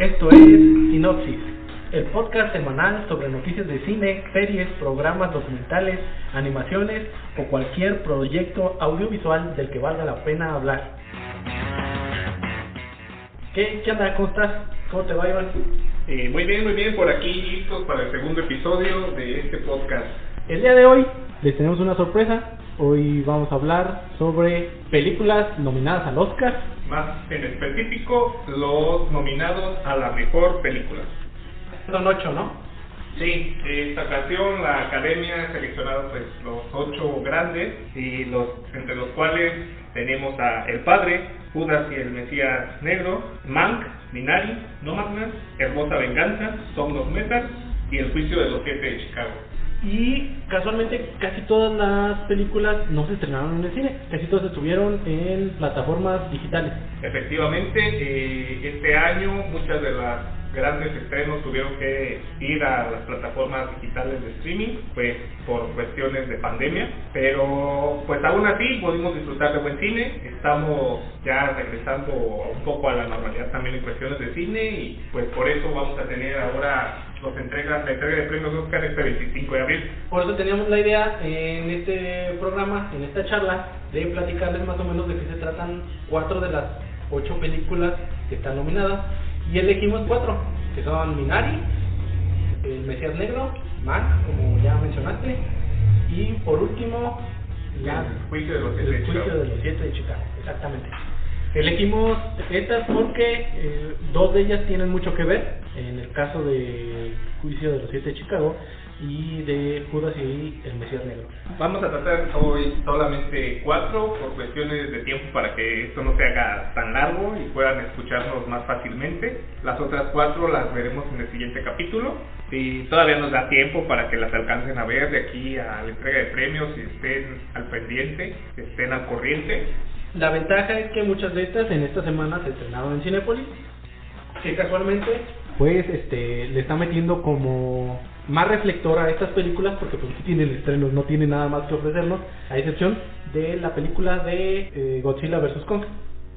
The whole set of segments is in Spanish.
Esto es Sinopsis, el podcast semanal sobre noticias de cine, series, programas documentales, animaciones o cualquier proyecto audiovisual del que valga la pena hablar. ¿Qué onda? ¿Cómo estás? ¿Cómo te va, Iván? Muy bien, por aquí listos para el segundo episodio de este podcast. El día de hoy les tenemos una sorpresa. Hoy vamos a hablar sobre películas nominadas al Oscar. Más en específico, los nominados a la mejor película. Son 8, ¿no? Sí, esta ocasión la Academia ha seleccionado pues los 8 grandes, y entre los cuales tenemos a El Padre, Judas y el Mesías Negro, Mank, Minari, Nomadland, Hermosa Venganza, Sound of Metal y El Juicio de los 7 de Chicago. Y casualmente casi todas las películas no se estrenaron en el cine, casi todas estuvieron en plataformas digitales. Efectivamente, este año muchas de las grandes estrenos tuvieron que ir a las plataformas digitales de streaming, pues por cuestiones de pandemia, pero pues aún así pudimos disfrutar de buen cine. Estamos ya regresando un poco a la normalidad también en cuestiones de cine, y pues por eso vamos a tener ahora la entrega de premios Oscar este 25 de abril. Por eso teníamos la idea en este programa, en esta charla, de platicarles más o menos de qué se tratan 4 de las 8 películas que están nominadas, y elegimos 4, que son Minari, El Mesías Negro, Mank, como ya mencionaste, y por último El Juicio de los 7 de Chicago. Exactamente. Elegimos estas porque 2 de ellas tienen mucho que ver, en el caso de Juicio de los 7 de Chicago y de Judas y el Mesías Negro. Vamos a tratar hoy solamente 4 por cuestiones de tiempo, para que esto no se haga tan largo y puedan escucharnos más fácilmente. Las otras 4 las veremos en el siguiente capítulo, y todavía nos da tiempo para que las alcancen a ver de aquí a la entrega de premios, y estén al pendiente, estén al corriente. La ventaja es que muchas de estas en esta semana se estrenaron en Cinépolis, que casualmente pues le está metiendo como más reflector a estas películas, porque pues sí tienen estrenos, no tiene nada más que ofrecernos, a excepción de la película de Godzilla vs. Kong,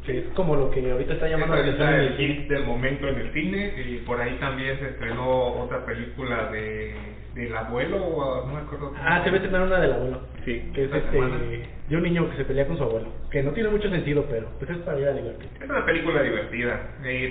que es como lo que ahorita está llamando la atención en el hit del momento en el cine. Y por ahí también se estrenó otra película del abuelo, o no me acuerdo. Se va a estrenar una del abuelo. Sí, que es de un niño que se pelea con su abuelo, que no tiene mucho sentido, pero pues es para ir a divertir. Es una película divertida,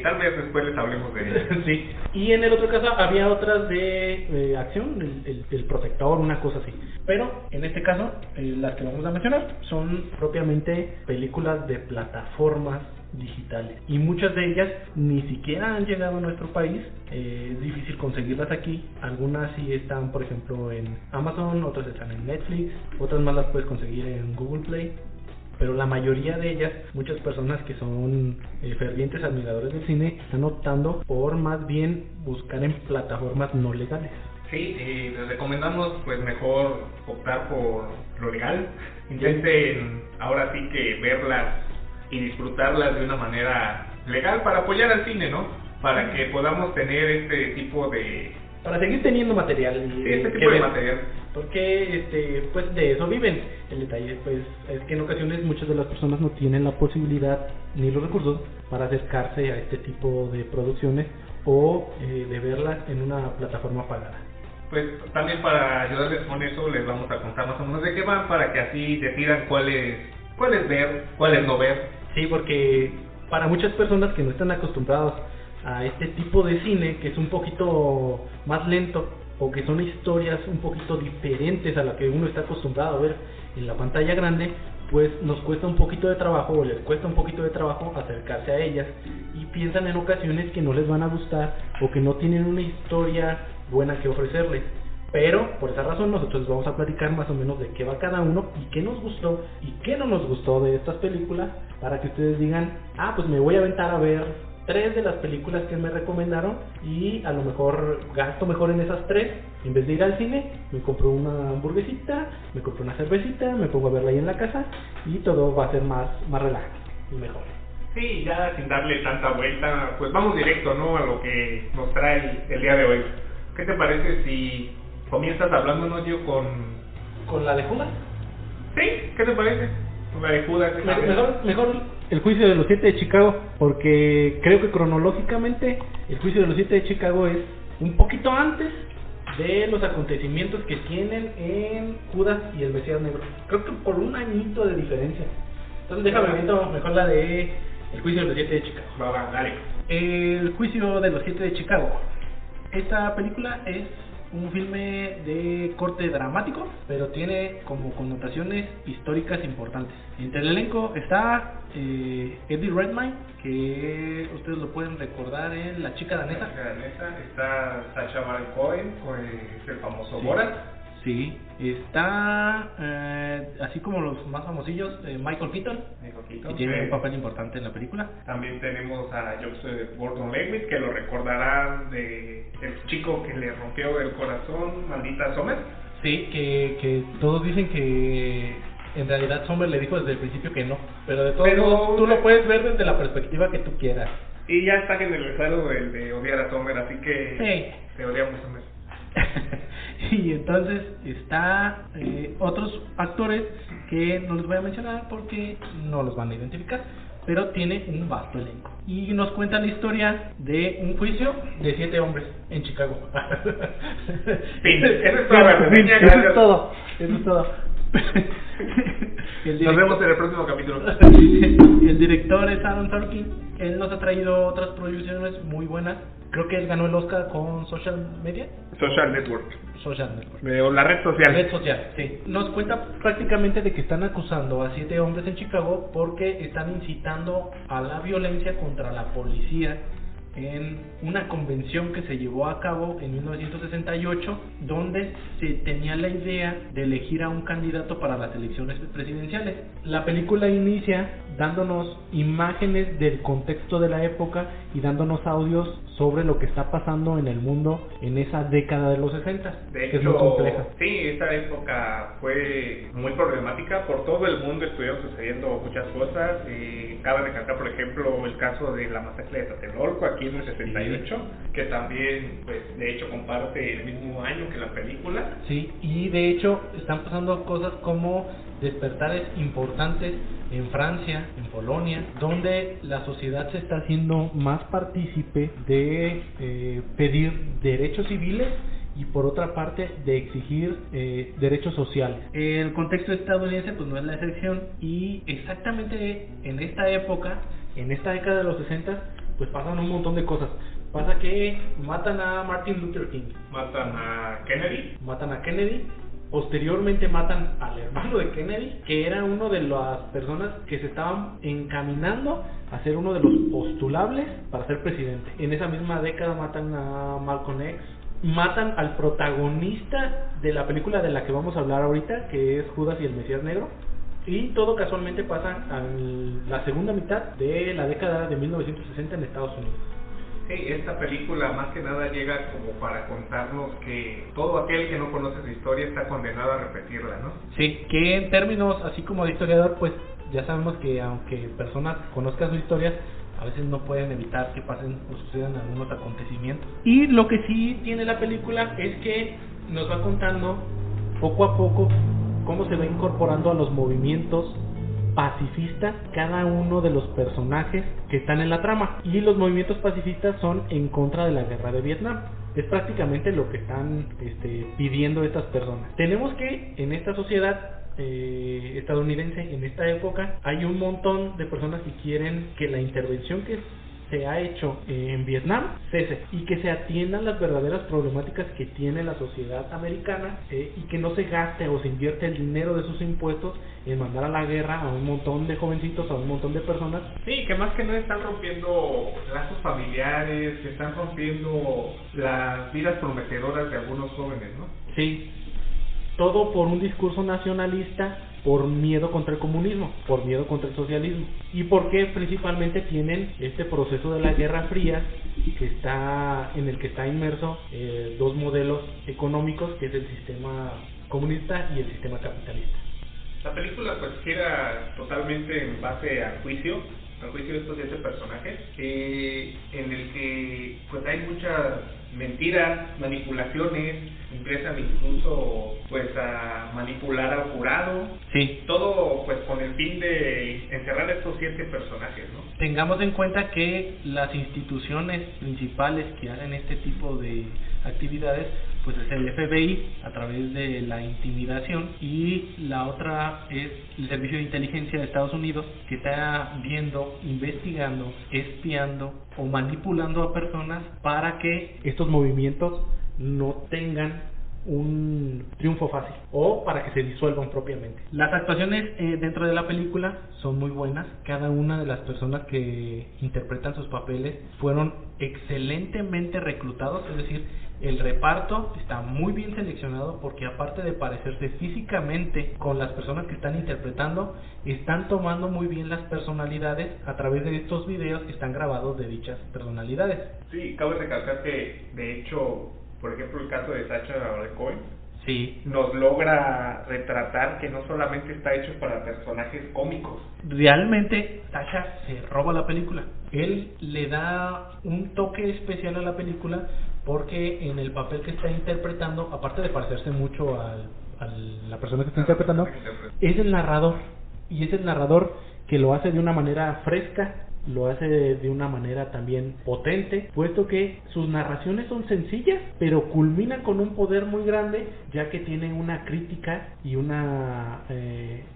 tal vez después les hablemos de ella. Sí. Y en el otro caso había otras de acción, el Protector, una cosa así. Pero en este caso, las que vamos a mencionar son propiamente películas de plataformas digitales, y muchas de ellas ni siquiera han llegado a nuestro país. Es difícil conseguirlas aquí. Algunas sí están, por ejemplo, en Amazon, otras están en Netflix, otras más las puedes conseguir en Google Play, pero la mayoría de ellas, muchas personas que son fervientes admiradores del cine, están optando por más bien buscar en plataformas no legales. Sí, les recomendamos pues mejor optar por lo legal. Intenten ahora sí que verlas y disfrutarlas de una manera legal, para apoyar al cine, ¿no? Para que podamos tener este tipo de... para seguir teniendo material. Este tipo de material. Porque pues de eso viven. El detalle pues es que en ocasiones muchas de las personas no tienen la posibilidad ni los recursos para acercarse a este tipo de producciones, o de verlas en una plataforma pagada. Pues también para ayudarles con eso les vamos a contar más o menos de qué van, para que así decidan cuáles ver, cuáles no ver. Sí, porque para muchas personas que no están acostumbrados a este tipo de cine, que es un poquito más lento, o que son historias un poquito diferentes a la que uno está acostumbrado a ver en la pantalla grande, pues nos cuesta un poquito de trabajo, o les cuesta un poquito de trabajo acercarse a ellas, y piensan en ocasiones que no les van a gustar, o que no tienen una historia buena que ofrecerles. Pero por esa razón nosotros les vamos a platicar más o menos de qué va cada uno, y qué nos gustó y qué no nos gustó de estas películas, para que ustedes digan, pues me voy a aventar a ver 3 de las películas que me recomendaron, y a lo mejor gasto mejor en esas 3, en vez de ir al cine, me compro una hamburguesita, me compro una cervecita, me pongo a verla ahí en la casa, y todo va a ser más relajado y mejor. Sí, ya sin darle tanta vuelta, pues vamos directo, ¿no?, a lo que nos trae el día de hoy. ¿Qué te parece si comienzas hablándonos yo con la de Judas? Sí, ¿qué te parece? Con la de Judas. Mejor El juicio de los 7 de Chicago, porque creo que cronológicamente el juicio de los 7 de Chicago es un poquito antes de los acontecimientos que tienen en Judas y el Mesías Negro. Creo que por un añito de diferencia. Entonces déjame ver mejor la de el juicio de los 7 de Chicago. Va, dale. El juicio de los 7 de Chicago. Esta película es un filme de corte dramático, pero tiene como connotaciones históricas importantes. Entre el elenco está Eddie Redmayne, que ustedes lo pueden recordar en La chica danesa. La chica danesa. Está Sacha Baron Cohen, el famoso Borat. Sí, está así como los más famosillos, Michael Keaton, que tiene un papel importante en la película. También tenemos a Joseph Gordon-Levitt, que lo recordarán de el chico que le rompió el corazón, Maldita Sommer. Sí, que todos dicen que en realidad Sommer le dijo desde el principio que no, pero de todos modos tú lo puedes ver desde la perspectiva que tú quieras. Y ya está generalizado el de odiar a Sommer, así que te odiamos, Sommer. Y entonces está otros actores que no les voy a mencionar porque no los van a identificar, pero tiene un vasto elenco. Y nos cuenta la historia de un juicio de 7 hombres en Chicago. Fin, eso es toda la reseña. Eso es todo. Nos vemos en el próximo capítulo. El director es Aaron Sorkin. Él nos ha traído otras producciones muy buenas. Creo que él ganó el Oscar con Social Network. O la red social. Red social, sí. Nos cuenta prácticamente de que están acusando a 7 hombres en Chicago porque están incitando a la violencia contra la policía en una convención que se llevó a cabo en 1968, donde se tenía la idea de elegir a un candidato para las elecciones presidenciales. La película inicia dándonos imágenes del contexto de la época y dándonos audios sobre lo que está pasando en el mundo en esa década de los 60, de que hecho, es muy compleja. Sí, esa época fue muy problemática. Por todo el mundo estuvieron sucediendo muchas cosas. Cabe recalcar, por ejemplo, el caso de la masacre de Tlatelolco aquí en el 68, que también, pues, de hecho, comparte el mismo año que la película. Sí, y de hecho están pasando cosas como despertares importantes en Francia, en Polonia, donde la sociedad se está haciendo más partícipe de pedir derechos civiles y por otra parte de exigir derechos sociales. El contexto estadounidense pues no es la excepción, y exactamente en esta época, en esta década de los 60, pues pasan un montón de cosas. Pasa que matan a Martin Luther King, matan a Kennedy, posteriormente matan al hermano de Kennedy, que era uno de las personas que se estaban encaminando a ser uno de los postulables para ser presidente. En esa misma década matan a Malcolm X, matan al protagonista de la película de la que vamos a hablar ahorita, que es Judas y el Mesías Negro. Y todo casualmente pasa a la segunda mitad de la década de 1960 en Estados Unidos. Sí, esta película más que nada llega como para contarnos que todo aquel que no conoce su historia está condenado a repetirla, ¿no? Sí, que en términos así como de historiador, pues ya sabemos que aunque personas conozcan su historia, a veces no pueden evitar que pasen o sucedan algunos acontecimientos. Y lo que sí tiene la película es que nos va contando poco a poco cómo se va incorporando a los movimientos pacifistas cada uno de los personajes que están en la trama. Y los movimientos pacifistas son en contra de la guerra de Vietnam. Es prácticamente lo que están pidiendo estas personas. Tenemos que en esta sociedad estadounidense, en esta época, hay un montón de personas que quieren que la intervención que se ha hecho en Vietnam cese y que se atiendan las verdaderas problemáticas que tiene la sociedad americana, y que no se gaste o se invierte el dinero de sus impuestos en mandar a la guerra a un montón de jovencitos, a un montón de personas. Sí, que más que no están rompiendo lazos familiares, que están rompiendo las vidas prometedoras de algunos jóvenes, ¿no? Sí, todo por un discurso nacionalista, por miedo contra el comunismo, por miedo contra el socialismo, y porque principalmente tienen este proceso de la Guerra Fría en el que está inmerso dos modelos económicos, que es el sistema comunista y el sistema capitalista. La película pues gira totalmente en base al juicio, al juicio de estos 7 personajes, en el que pues hay muchas mentiras, manipulaciones, empiezan incluso pues a manipular al jurado. Sí. Todo pues con el fin de encerrar a estos 7 personajes, ¿no? Tengamos en cuenta que las instituciones principales que hacen este tipo de actividades pues es el FBI a través de la intimidación, y la otra es el Servicio de Inteligencia de Estados Unidos, que está viendo, investigando, espiando o manipulando a personas para que estos movimientos no tengan un triunfo fácil o para que se disuelvan propiamente. Las actuaciones dentro de la película son muy buenas. Cada una de las personas que interpretan sus papeles fueron excelentemente reclutados, es decir, el reparto está muy bien seleccionado, porque aparte de parecerse físicamente con las personas que están interpretando, están tomando muy bien las personalidades a través de estos videos que están grabados de dichas personalidades. Sí, cabe recalcar que de hecho, por ejemplo, el caso de Sacha Baron Cohen, sí, nos logra retratar que no solamente está hecho para personajes cómicos. Realmente Sacha se roba la película. Él le da un toque especial a la película, porque en el papel que está interpretando, aparte de parecerse mucho a la persona que está interpretando, es el narrador. Y es el narrador que lo hace de una manera fresca, lo hace de una manera también potente, puesto que sus narraciones son sencillas, pero culminan con un poder muy grande, ya que tienen una crítica y una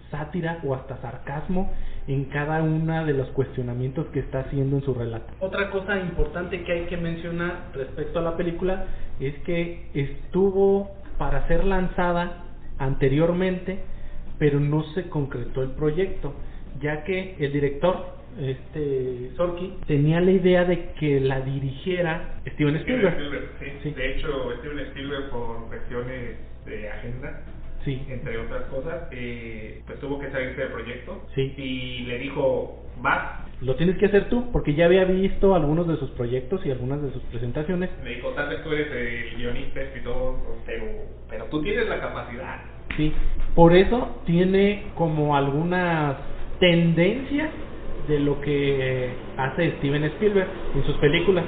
sátira o hasta sarcasmo en cada uno de los cuestionamientos que está haciendo en su relato. Otra cosa importante que hay que mencionar respecto a la película es que estuvo para ser lanzada anteriormente, pero no se concretó el proyecto, ya que el director Sorkin tenía la idea de que la dirigiera Steven Spielberg. Sí. De hecho, Steven Spielberg, por cuestiones de agenda, sí, entre otras cosas, pues tuvo que salirse del proyecto. Sí. Y le dijo, vas. Lo tienes que hacer tú, porque ya había visto algunos de sus proyectos y algunas de sus presentaciones. Le dijo, tal vez tú eres el guionista y todo, pero tú tienes la capacidad. Sí, por eso tiene como algunas tendencias de lo que hace Steven Spielberg en sus películas.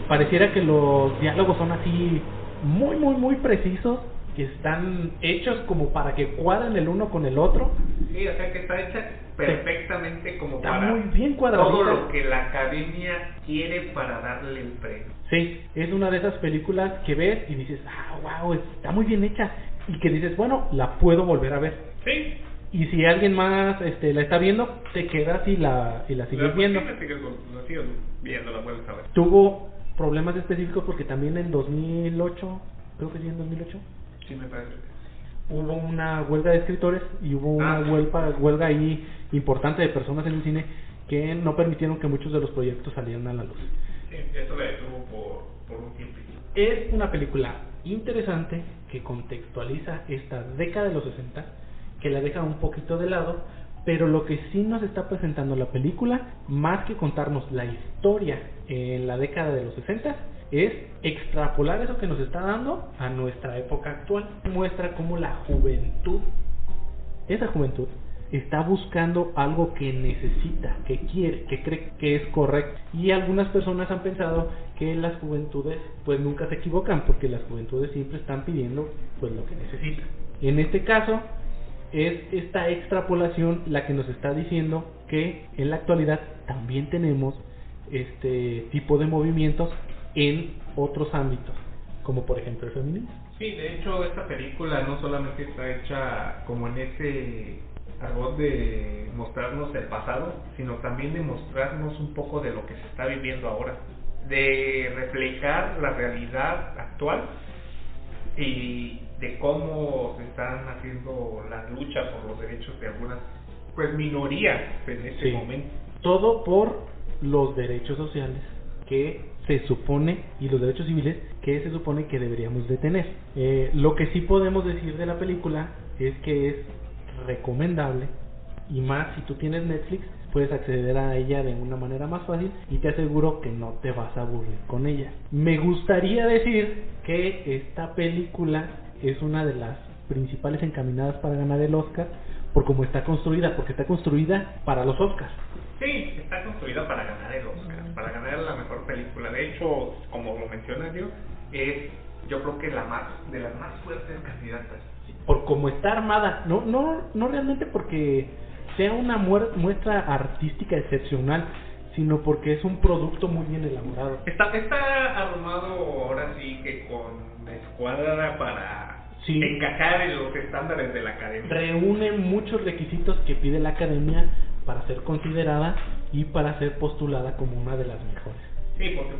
Pareciera que los diálogos son así muy precisos, que están hechos como para que cuadren el uno con el otro. Sí, o sea que está hecha perfectamente como está para muy bien cuadradita. Todo lo que la academia quiere para darle el premio. Sí, es una de esas películas que ves y dices, wow, está muy bien hecha, y que dices, bueno, la puedo volver a ver. Sí. Y si alguien más la está viendo, te quedas y la sigues viendo. La sigues viendo, la vuelves a ver. Tuvo problemas específicos porque también en 2008, creo que sí, en 2008, sí me parece, hubo una huelga de escritores y hubo una huelga ahí importante de personas en el cine que no permitieron que muchos de los proyectos salieran a la luz. Sí, esto le detuvo por un tiempo. Es una película interesante que contextualiza esta década de los 60, que la deja un poquito de lado, pero lo que sí nos está presentando la película, más que contarnos la historia en la década de los 60, es extrapolar eso que nos está dando a nuestra época actual. Muestra cómo la juventud, esa juventud, está buscando algo que necesita, que quiere, que cree que es correcto. Y algunas personas han pensado que las juventudes pues nunca se equivocan, porque las juventudes siempre están pidiendo pues lo que necesitan. En este caso es esta extrapolación la que nos está diciendo que en la actualidad también tenemos este tipo de movimientos en otros ámbitos, como por ejemplo el feminismo. Sí, de hecho esta película no solamente está hecha como en ese argot de mostrarnos el pasado, sino también de mostrarnos un poco de lo que se está viviendo ahora, de reflejar la realidad actual y de cómo se están haciendo las luchas por los derechos de algunas pues minorías en este momento. Todo por los derechos sociales que se supone, y los derechos civiles que se supone que deberíamos de tener. Lo que sí podemos decir de la película es que es recomendable, y más si tú tienes Netflix, puedes acceder a ella de una manera más fácil, y te aseguro que no te vas a aburrir con ella. Me gustaría decir que esta película es una de las principales encaminadas para ganar el Oscar, por cómo está construida, porque está construida para los Oscars. Sí, está construida para ganar el Oscar, para ganar la mejor película. De hecho, como lo mencionas yo, es yo creo que de las más fuertes candidatas. Por cómo está armada, no realmente porque sea una muestra artística excepcional, sino porque es un producto muy bien elaborado. Está armado ahora sí que con escuadra para encajar en los estándares de la academia. Reúne muchos requisitos que pide la academia para ser considerada y para ser postulada como una de las mejores. Sí, porque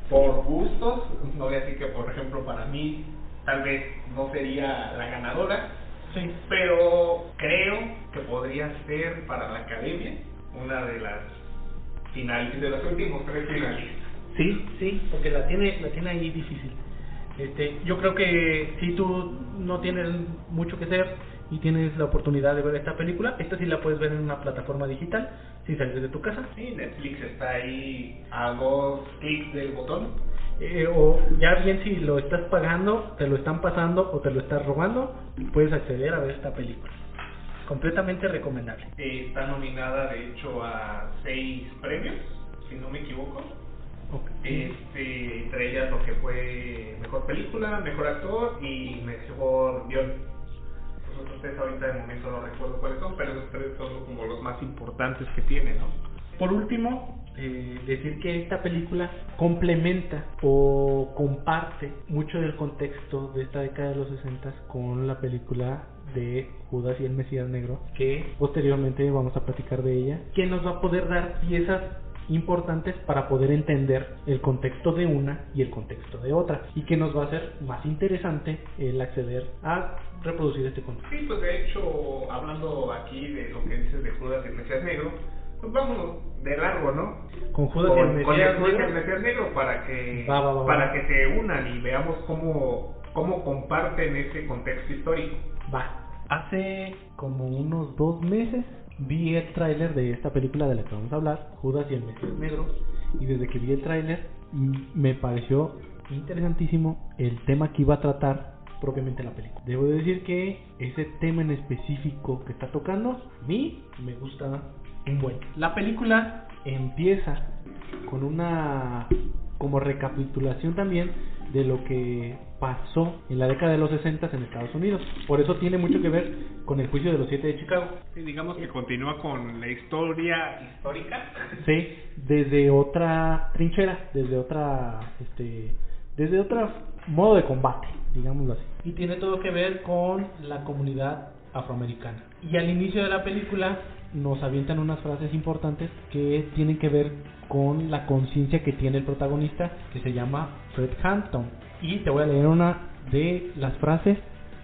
por gustos, no voy a decir que por ejemplo para mí tal vez no sería la ganadora, sí, pero creo que podría ser para la academia una de las de los últimos 3 finalistas. Sí, porque la tiene ahí difícil. Yo creo que si tú no tienes mucho que hacer y tienes la oportunidad de ver esta película, esta sí la puedes ver en una plataforma digital sin salir de tu casa. Sí, Netflix está ahí a 2 clics del botón. O ya bien si lo estás pagando, te lo están pasando o te lo estás robando, puedes acceder a ver esta película. Completamente recomendable. Está nominada de hecho a 6 premios, si no me equivoco. Okay. Entre ellas lo que fue mejor película, mejor actor y mejor guión. Los otros 3 ahorita de momento no recuerdo cuáles son, pero esos 3 son como los más importantes que tiene, ¿no? Por último, decir que esta película complementa o comparte mucho del contexto de esta década de los 60 con la película de Judas y el Mesías Negro, que posteriormente vamos a platicar de ella, que nos va a poder dar piezas importantes para poder entender el contexto de una y el contexto de otra, y que nos va a hacer más interesante el acceder a reproducir este contexto. Sí, pues de hecho, hablando aquí de lo que dices de Judas y el Mesías Negro, pues vámonos de largo, ¿no? Con Judas y el Mesías Negro para que para que se unan y veamos cómo comparten ese contexto histórico. Hace como unos 2 meses vi el tráiler de esta película de la que vamos a hablar, Judas y el Mesías Negro, y desde que vi el tráiler me pareció interesantísimo el tema que iba a tratar propiamente la película. Debo decir que ese tema en específico que está tocando, a mí me gusta un buen. La película empieza con una como recapitulación también de lo que pasó en la década de los 60 en Estados Unidos. Por eso tiene mucho que ver con el juicio de los 7 de Chicago. Sí, digamos que continúa con la historia histórica. Sí, desde otra trinchera, desde otra modo de combate, digámoslo así. Y tiene todo que ver con la comunidad afroamericana. Y al inicio de la película nos avientan unas frases importantes que tienen que ver con la conciencia que tiene el protagonista, que se llama Fred Hampton. Y te voy a leer una de las frases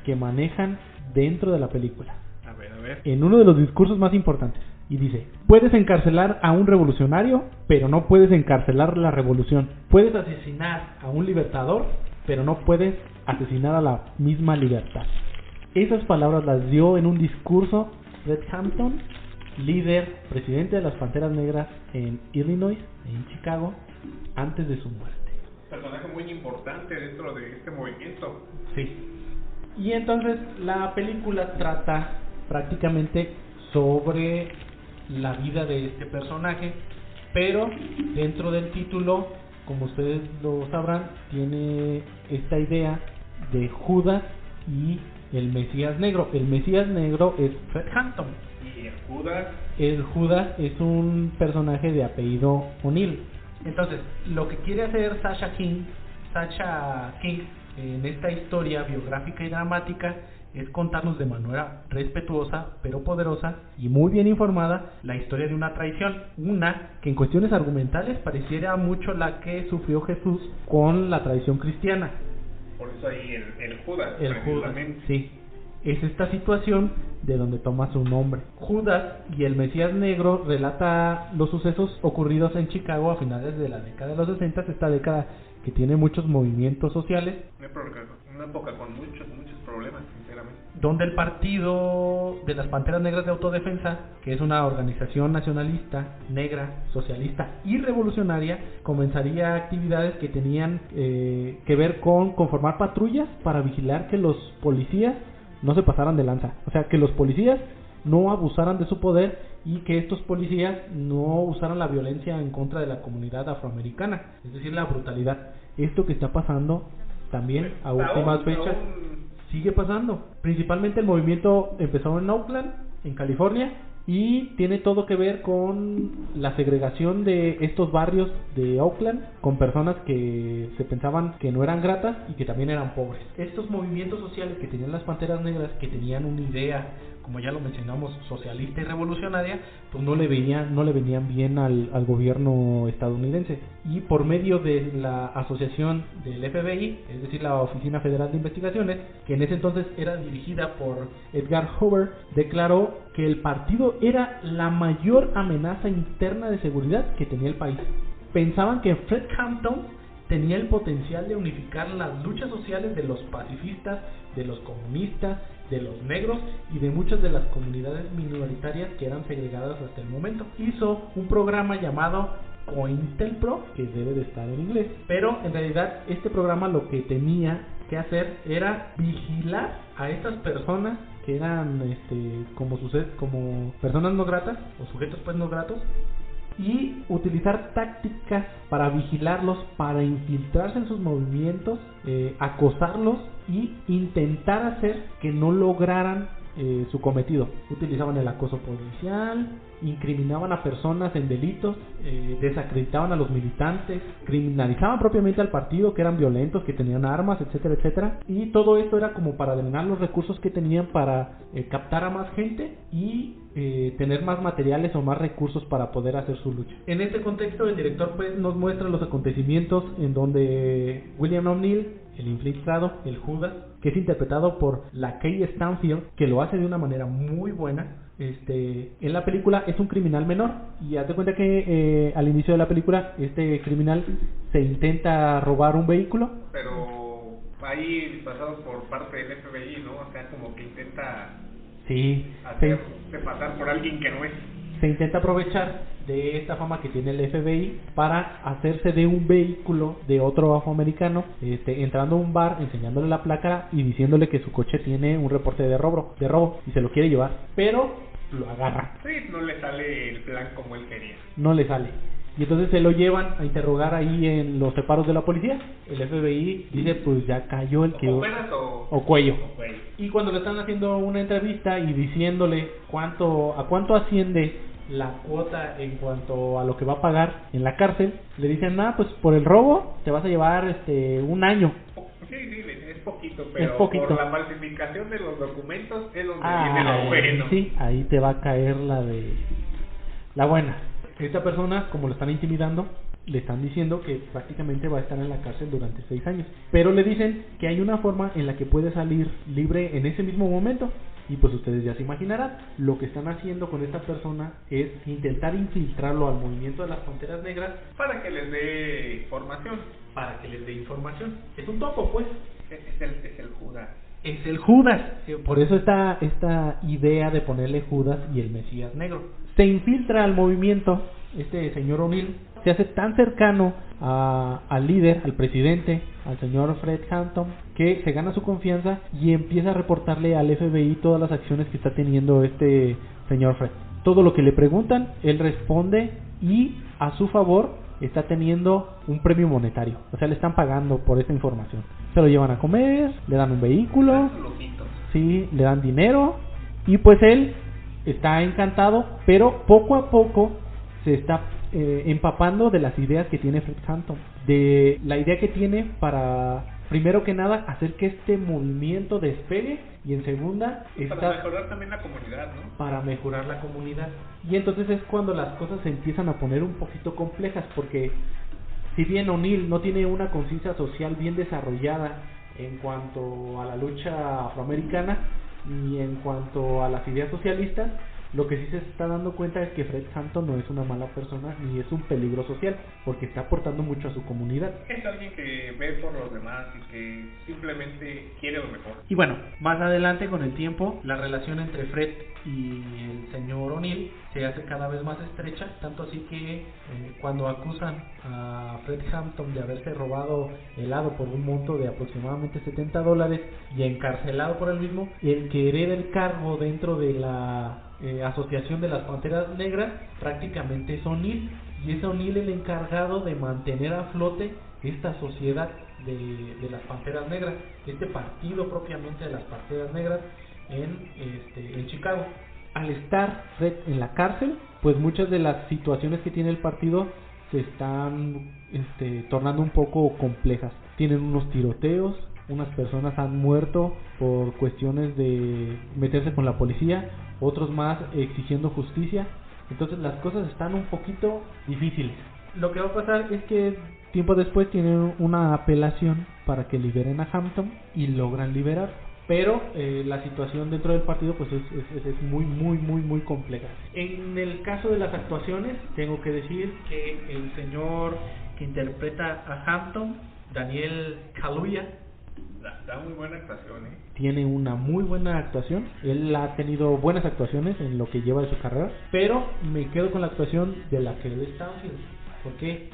que manejan dentro de la película. A ver. En uno de los discursos más importantes. Y dice: puedes encarcelar a un revolucionario, pero no puedes encarcelar la revolución. Puedes asesinar a un libertador, pero no puedes asesinar a la misma libertad. Esas palabras las dio en un discurso Fred Hampton, presidente de las Panteras Negras en Illinois, en Chicago, antes de su muerte. Personaje muy importante dentro de este movimiento. Sí. Y entonces la película trata prácticamente sobre la vida de este personaje, pero dentro del título, como ustedes lo sabrán, tiene esta idea de Judas y el Mesías Negro. El Mesías Negro es Fred Hampton. ¿Y el Judas? El Judas es un personaje de apellido O'Neill. Entonces, lo que quiere hacer Sacha King en esta historia biográfica y dramática es contarnos de manera respetuosa pero poderosa y muy bien informada la historia de una traición, una que en cuestiones argumentales pareciera mucho la que sufrió Jesús con la traición cristiana. Por eso ahí el Judas. El Judas, sí. Es esta situación de donde toma su nombre. Judas y el Mesías Negro relata los sucesos ocurridos en Chicago a finales de la década de los 60, esta década que tiene muchos movimientos sociales. Una época con muchos problemas, sinceramente. Donde el partido de las Panteras Negras de Autodefensa, que es una organización nacionalista, negra, socialista y revolucionaria, comenzaría actividades que tenían que ver con conformar patrullas para vigilar que los policías no se pasaran de lanza. O sea, que los policías no abusaran de su poder y que estos policías no usaran la violencia en contra de la comunidad afroamericana, es decir, la brutalidad. Esto que está pasando también a últimas fechas sigue pasando. Principalmente el movimiento empezó en Oakland, en California, y tiene todo que ver con la segregación de estos barrios de Oakland con personas que se pensaban que no eran gratas y que también eran pobres. Estos movimientos sociales que tenían las Panteras Negras, que tenían una idea, como ya lo mencionamos, socialista y revolucionaria, pues no le venían bien al gobierno estadounidense. Y por medio de la asociación del FBI, es decir, la Oficina Federal de Investigaciones, que en ese entonces era dirigida por Edgar Hoover, declaró que el partido era la mayor amenaza interna de seguridad que tenía el país. Pensaban que Fred Hampton tenía el potencial de unificar las luchas sociales de los pacifistas, de los comunistas, de los negros y de muchas de las comunidades minoritarias que eran segregadas hasta el momento. Hizo un programa llamado COINTELPRO, que debe de estar en inglés, pero en realidad este programa lo que tenía que hacer era vigilar a estas personas que eran como personas no gratas o sujetos pues no gratos, y utilizar tácticas para vigilarlos, para infiltrarse en sus movimientos, acosarlos y intentar hacer que no lograran su cometido. Utilizaban el acoso policial, incriminaban a personas en delitos, desacreditaban a los militantes, criminalizaban propiamente al partido, que eran violentos, que tenían armas, etcétera, etcétera. Y todo esto era como para drenar los recursos que tenían para captar a más gente y tener más materiales o más recursos para poder hacer su lucha. En este contexto, el director pues nos muestra los acontecimientos en donde William O'Neill, el infiltrado, el Judas, que es interpretado por la Kay Stanfield, que lo hace de una manera muy buena. En la película es un criminal menor, y haz de cuenta que al inicio de la película este criminal se intenta robar un vehículo, pero ahí disfrazado por parte del FBI, ¿no? O sea, como que intenta hacerse pasar por alguien que no es. Se intenta aprovechar de esta fama que tiene el FBI para hacerse de un vehículo de otro afroamericano, entrando a un bar, enseñándole la placa y diciéndole que su coche tiene un reporte de robo y se lo quiere llevar, pero lo agarra. Sí, no le sale el plan como él quería. No le sale. Y entonces se lo llevan a interrogar ahí en los separos de la policía. El FBI dice, pues ya cayó el que... O cuello. Y cuando le están haciendo una entrevista y diciéndole a cuánto asciende la cuota en cuanto a lo que va a pagar en la cárcel, le dicen, pues por el robo te vas a llevar un año. Sí, es poquito, pero por la falsificación de los documentos es donde viene lo bueno. Sí, ahí te va a caer la buena. Esta persona, como lo están intimidando, le están diciendo que prácticamente va a estar en la cárcel durante 6 años. Pero le dicen que hay una forma en la que puede salir libre en ese mismo momento. Y pues ustedes ya se imaginarán, lo que están haciendo con esta persona es intentar infiltrarlo al movimiento de las Panteras Negras para que les dé información. Es un topo, pues. Es el Judas. Es el Judas. Por eso esta idea de ponerle Judas y el Mesías Negro. Se infiltra al movimiento, este señor O'Neill se hace tan cercano al líder, al presidente, al señor Fred Hampton, que se gana su confianza y empieza a reportarle al FBI todas las acciones que está teniendo este señor Fred. Todo lo que le preguntan, él responde, y a su favor está teniendo un premio monetario. O sea, le están pagando por esta información. Se lo llevan a comer, le dan un vehículo, sí, le dan dinero, y pues él está encantado, pero poco a poco se está empapando de las ideas que tiene Fred Hampton, de la idea que tiene para, primero que nada, hacer que este movimiento despegue, y en segunda, para mejorar también la comunidad, ¿no? Para mejorar la comunidad. Y entonces es cuando las cosas se empiezan a poner un poquito complejas, porque si bien O'Neill no tiene una conciencia social bien desarrollada en cuanto a la lucha afroamericana ni en cuanto a las ideas socialistas, Lo que sí se está dando cuenta es que Fred Hampton no es una mala persona ni es un peligro social, porque está aportando mucho a su comunidad. Es alguien que ve por los demás y que simplemente quiere lo mejor. Y bueno, más adelante con el tiempo, la relación entre Fred y el señor O'Neill se hace cada vez más estrecha, tanto así que cuando acusan a Fred Hampton de haberse robado helado por un monto de aproximadamente $70 y encarcelado por el mismo, el que hereda el cargo dentro de la Asociación de las Panteras Negras prácticamente es O'Neill, y es O'Neill el encargado de mantener a flote esta sociedad de las Panteras Negras, este partido propiamente de las Panteras Negras en Chicago. Al estar Fred en la cárcel, pues muchas de las situaciones que tiene el partido se están tornando un poco complejas. Tienen unos tiroteos, unas personas han muerto por cuestiones de meterse con la policía, otros más exigiendo justicia. Entonces las cosas están un poquito difíciles. Lo que va a pasar es que tiempo después tienen una apelación para que liberen a Hampton y logran liberar. Pero la situación dentro del partido pues es muy compleja. En el caso de las actuaciones, tengo que decir que el señor que interpreta a Hampton, Daniel Kaluuya, da muy buena actuación, tiene una muy buena actuación. Él ha tenido buenas actuaciones en lo que lleva de su carrera, pero me quedo con la actuación de la que él está haciendo. ¿Por qué?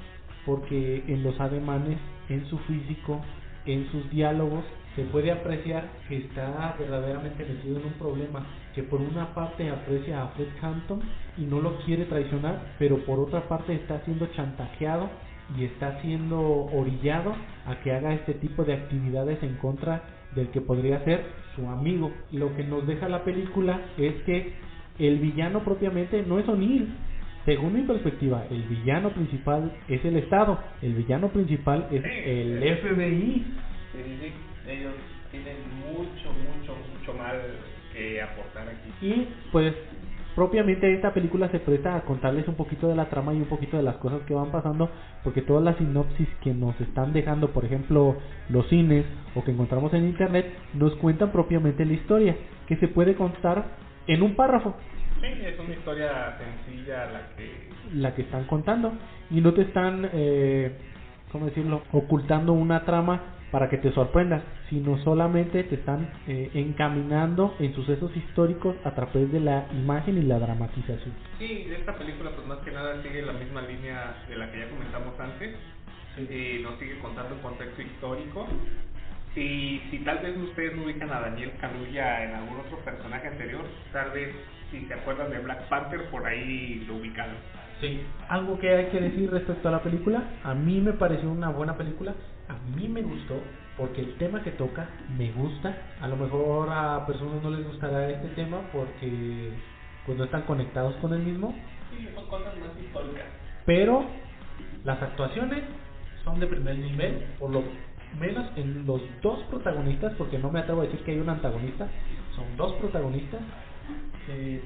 Porque en los ademanes, en su físico, en sus diálogos, se puede apreciar que está verdaderamente metido en un problema, que por una parte aprecia a Fred Hampton y no lo quiere traicionar, pero por otra parte está siendo chantajeado y está siendo orillado a que haga este tipo de actividades en contra del que podría ser su amigo. Lo que nos deja la película es que el villano propiamente no es O'Neill. Según mi perspectiva, el villano principal es el Estado, el villano principal es el FBI. Sí, ellos tienen mucho mal que aportar aquí. Y pues propiamente esta película se presta a contarles un poquito de la trama y un poquito de las cosas que van pasando, porque toda la sinopsis que nos están dejando, por ejemplo, los cines o que encontramos en internet, nos cuentan propiamente la historia, que se puede contar en un párrafo. Sí, es una historia sencilla la que están contando, y no te están, ¿cómo decirlo?, ocultando una trama para que te sorprendas, sino solamente te están encaminando en sucesos históricos a través de la imagen y la dramatización. Sí, esta película pues más que nada sigue la misma línea de la que ya comentamos antes. Sí. Nos sigue contando un contexto histórico. Si tal vez ustedes no ubican a Daniel Kaluuya en algún otro personaje anterior, tal vez si se acuerdan de Black Panther, por ahí lo ubicaron. Sí, algo que hay que decir respecto a la película, a mí me pareció una buena película, a mí me gustó, porque el tema que toca me gusta. A lo mejor a personas no les gustará este tema porque pues no están conectados con el mismo. Sí, son cosas más históricas. Pero las actuaciones son de primer nivel, por lo menos en los dos protagonistas, porque no me atrevo a decir que hay un antagonista, son dos protagonistas.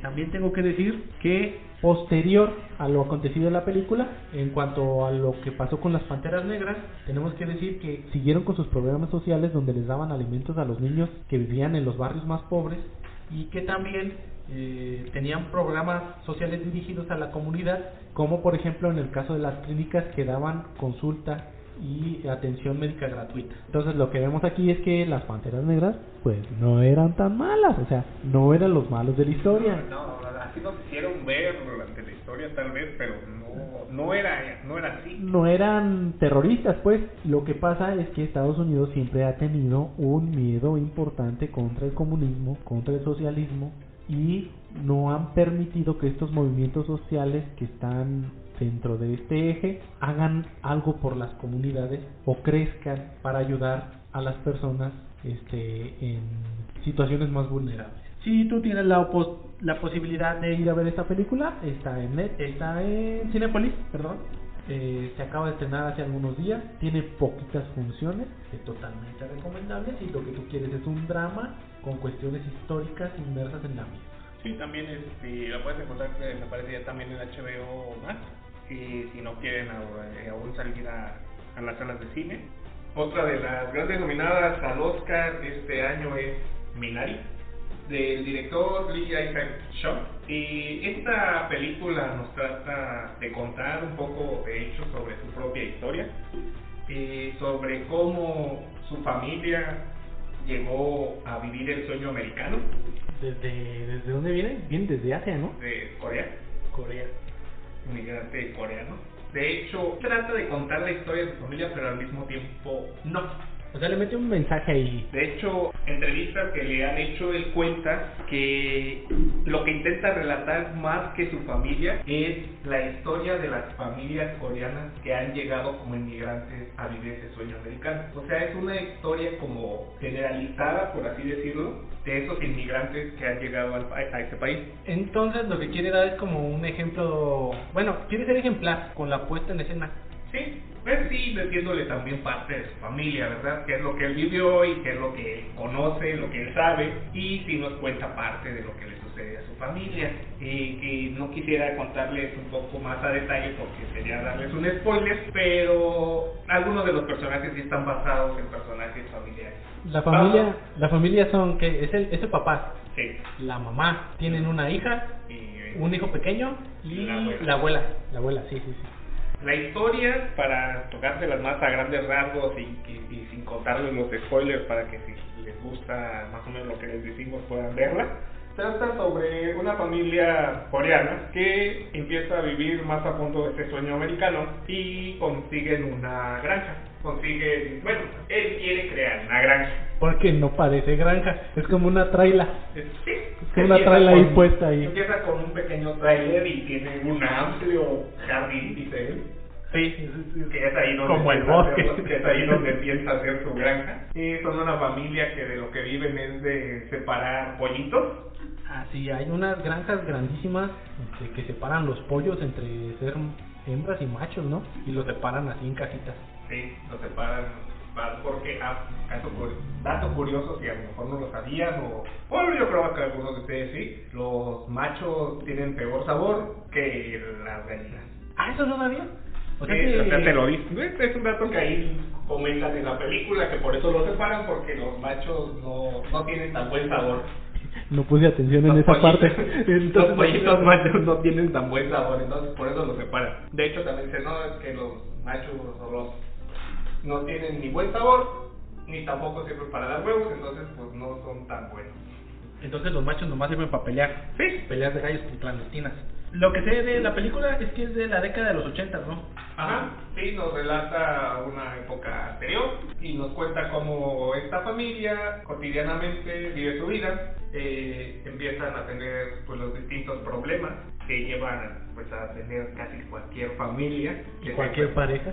También tengo que decir que posterior a lo acontecido en la película, en cuanto a lo que pasó con las Panteras Negras, tenemos que decir que siguieron con sus programas sociales donde les daban alimentos a los niños que vivían en los barrios más pobres, y que también tenían programas sociales dirigidos a la comunidad, como por ejemplo en el caso de las clínicas que daban consulta y atención médica gratuita. Entonces lo que vemos aquí es que las Panteras Negras pues no eran tan malas, o sea, no eran los malos de la historia. No, así nos hicieron ver durante la historia tal vez, pero no era así. No eran terroristas, pues. Lo que pasa es que Estados Unidos siempre ha tenido un miedo importante contra el comunismo, contra el socialismo, y no han permitido que estos movimientos sociales que están dentro de este eje hagan algo por las comunidades o crezcan para ayudar a las personas en situaciones más vulnerables. Si tú tienes la posibilidad de ir a ver esta película, está en Cinépolis, perdón. Se acaba de estrenar hace algunos días, tiene poquitas funciones, es totalmente recomendable si lo que tú quieres es un drama con cuestiones históricas inmersas en la misma. Sí, también lo puedes encontrar, me parece ya también en HBO Max, si no quieren aún salir a las salas de cine. Otra de las grandes nominadas al Oscar este año es Minari. del director Lee Isaac Chung. Y esta película nos trata de contar un poco de hechos sobre su propia historia, sobre cómo su familia llegó a vivir el sueño americano. ¿Desde dónde viene? Bien, desde Asia, ¿no? De Corea. Corea. Inmigrante coreano. De hecho, trata de contar la historia de su familia, pero al mismo tiempo no. O sea, le mete un mensaje ahí. De hecho, entrevistas que le han hecho, él cuenta que lo que intenta relatar más que su familia es la historia de las familias coreanas que han llegado como inmigrantes a vivir ese sueño americano. O sea, es una historia como generalizada, por así decirlo, de esos inmigrantes que han llegado a este país. Entonces, lo que quiere dar es como un ejemplo, bueno, quiere ser ejemplar con la puesta en escena. Sí, pues sí, metiéndole también parte de su familia, ¿verdad? Qué es lo que él vivió y qué es lo que él conoce, lo que él sabe, y sí nos cuenta parte de lo que le sucede a su familia. Que no quisiera contarles un poco más a detalle porque sería darles un spoiler, pero algunos de los personajes sí están basados en personajes familiares. La familia son, ¿qué? Es el papá. Sí. La mamá, tienen una hija, Y un hijo pequeño y la abuela. La abuela, sí. La historia, para tocárselas más a grandes rasgos y sin contarles los spoilers para que si les gusta más o menos lo que les decimos puedan verla, trata sobre una familia coreana que empieza a vivir más a fondo ese sueño americano y consiguen una granja. Él quiere crear una granja. Porque no parece granja, es como una traila. Sí, es como una traila ahí puesta ahí. Empieza con un pequeño trailer y tiene un amplio jardín, dice él. Sí, que es ahí donde como el bosque. Que es ahí donde empieza a hacer su granja. Y son una familia que de lo que viven es de separar pollitos. Así, hay unas granjas grandísimas que separan los pollos entre ser hembras y machos, ¿no? Y los separan así en cajitas. Sí, los separan porque, dato curioso, si a lo mejor no lo sabían, bueno, yo creo que algunos de ustedes sí, los machos tienen peor sabor que las gallinas. Ah, ¿eso no sabía? O sea, te lo dicen. Es un dato que ahí comentan en la película, que por eso los separan, porque los machos no tienen tan buen sabor. No puse atención en esa parte. Entonces, los pollitos machos no tienen tan buen sabor, entonces por eso los separan. De hecho, también se nota que los machos no tienen ni buen sabor, ni tampoco sirven para dar huevos, entonces pues no son tan buenos. Entonces los machos nomás sirven para pelear. Sí. Peleas de gallos clandestinas. Lo que sé de la película es que es de la década de los 80, ¿no? Ajá, sí, nos relata una época anterior y nos cuenta cómo esta familia cotidianamente vive su vida. Empiezan a tener pues los distintos problemas que llevan pues a tener casi cualquier familia y cualquier pareja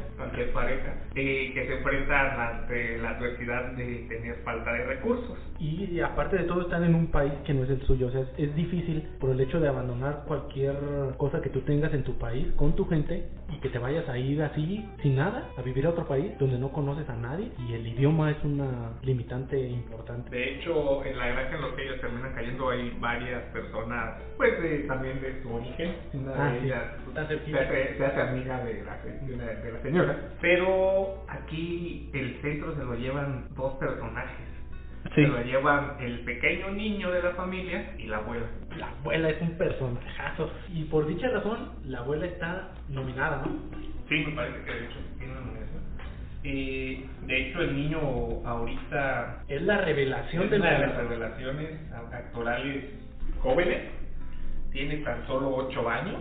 que se enfrentan ante la adversidad de tener falta de recursos. Y aparte de todo están en un país que no es el suyo, o sea, es difícil por el hecho de abandonar cualquier cosa que tú tengas en tu país con tu gente y que te vayas a ir así sin nada a vivir a otro país donde no conoces a nadie y el idioma es una limitante importante. De hecho, en la granja en la que ellos terminan cayendo hay varias personas pues también de su origen. Una de ellas se hace amiga de la señora, pero aquí el centro se lo llevan dos personajes. Sí. Se lo llevan el pequeño niño de la familia y la abuela. La abuela es un personajazo y por dicha razón la abuela está nominada, ¿no? Sí, me parece que de hecho tiene una nominación. De hecho el niño ahorita es la revelación de las revelaciones actorales jóvenes. Tiene tan solo 8 años